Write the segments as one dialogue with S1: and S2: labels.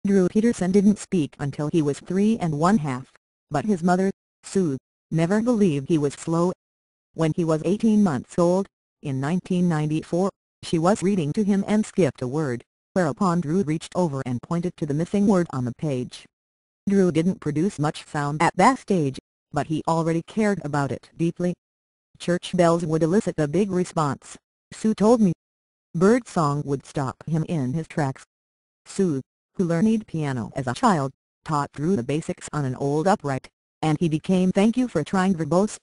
S1: Drew Peterson didn't speak until he was 3 1/2, but his mother, Sue, never believed he was slow. When he was 18 months old, in 1994, she was reading to him and skipped a word, whereupon Drew reached over and pointed to the missing word on the page. Drew didn't produce much sound at that stage, but he already cared about it deeply. Church bells would elicit a big response, Sue told me. Birdsong would stop him in his tracks. Sue, who learned piano as a child, taught Drew the basics on an old upright, and he became "Thank you for trying" verbose.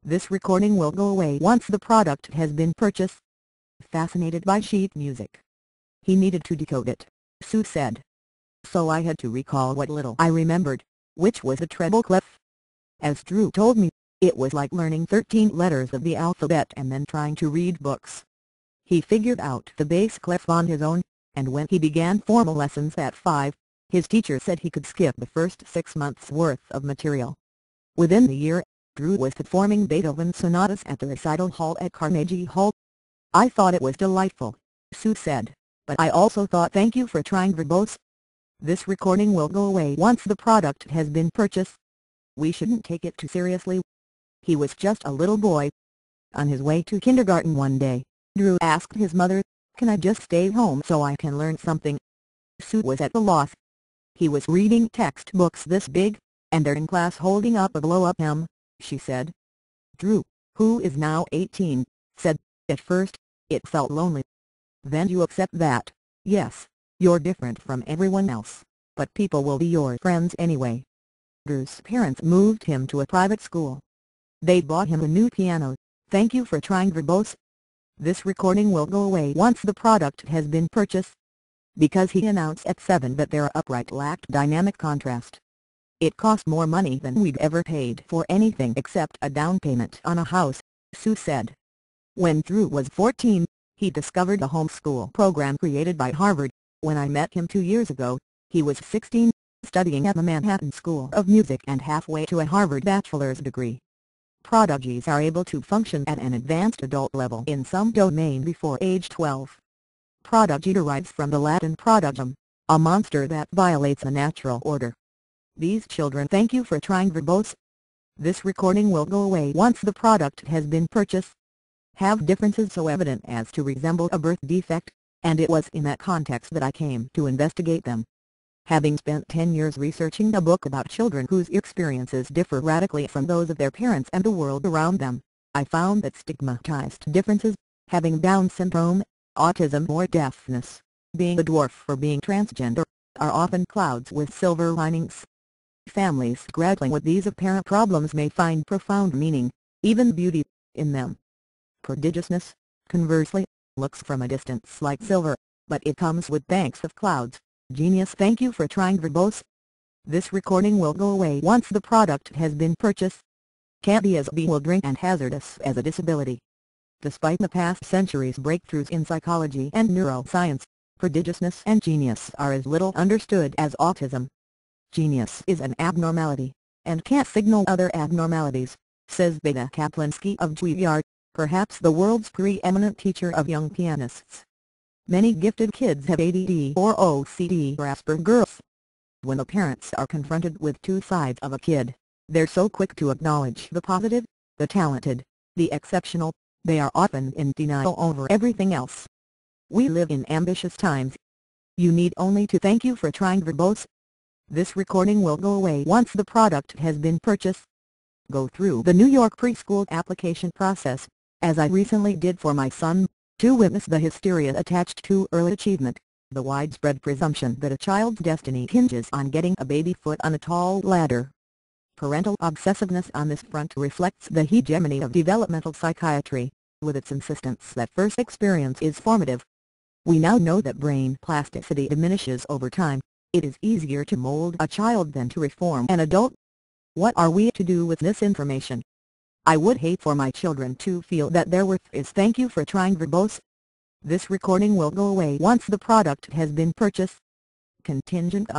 S1: This recording will go away once the product has been purchased. Fascinated by sheet music, he needed to decode it, Sue said. So I had to recall what little I remembered, which was the treble clef. As Drew told me, it was like learning 13 letters of the alphabet and then trying to read books. He figured out the bass clef on his own, and when he began formal lessons at 5, his teacher said he could skip the first 6 months' worth of material. Within the year, Drew was performing Beethoven sonatas at the recital hall at Carnegie Hall. I thought it was delightful, Sue said, but I also thought "Thank you for trying" verbose. This recording will go away once the product has been purchased. We shouldn't take it too seriously. He was just a little boy. On his way to kindergarten one day, Drew asked his mother, "Can I just stay home so I can learn something?" Sue was at a loss. He was reading textbooks this big, and they're in class holding up a blow-up M, she said. Drew, who is now 18, said, "At first, it felt lonely. Then you accept that, yes, you're different from everyone else, but people will be your friends anyway." Drew's parents moved him to a private school. They bought him a new piano. "Thank you for trying" verbose. This recording will go away once the product has been purchased. Because he announced at 7 that their upright lacked dynamic contrast. "It cost more money than we'd ever paid for anything except a down payment on a house," Sue said. When Drew was 14, he discovered a homeschool program created by Harvard. "When I met him 2 years ago, he was 16, studying at the Manhattan School of Music and halfway to a Harvard bachelor's degree." Prodigies are able to function at an advanced adult level in some domain before age 12. Prodigy derives from the Latin prodigum, a monster that violates a natural order. These children "Thank you for trying" verbose. This recording will go away once the product has been purchased. Have differences so evident as to resemble a birth defect, and it was in that context that I came to investigate them. Having spent 10 years researching a book about children whose experiences differ radically from those of their parents and the world around them, I found that stigmatized differences, having Down syndrome, autism or deafness, being a dwarf or being transgender, are often clouds with silver linings. Families grappling with these apparent problems may find profound meaning, even beauty, in them. Prodigiousness, conversely, looks from a distance like silver, but it comes with banks of clouds. Genius "Thank you for trying" verbose. This recording will go away once the product has been purchased. Candy as a bewildering and hazardous as a disability. Despite the past century's breakthroughs in psychology and neuroscience, prodigiousness and genius are as little understood as autism. Genius is an abnormality, and can't signal other abnormalities, says Beda Kaplinsky of Juilliard, perhaps the world's preeminent teacher of young pianists. Many gifted kids have ADD or OCD or Asperger's. When the parents are confronted with two sides of a kid, they're so quick to acknowledge the positive, the talented, the exceptional, they are often in denial over everything else. We live in ambitious times. You need only to "Thank you for trying" verbose. This recording will go away once the product has been purchased. Go through the New York preschool application process, as I recently did for my son, to witness the hysteria attached to early achievement, the widespread presumption that a child's destiny hinges on getting a baby foot on a tall ladder. Parental obsessiveness on this front reflects the hegemony of developmental psychiatry, with its insistence that first experience is formative. We now know that brain plasticity diminishes over time. It is easier to mold a child than to reform an adult. What are we to do with this information? I would hate for my children to feel that their worth is "Thank you for trying" verbose. This recording will go away once the product has been purchased. Contingent on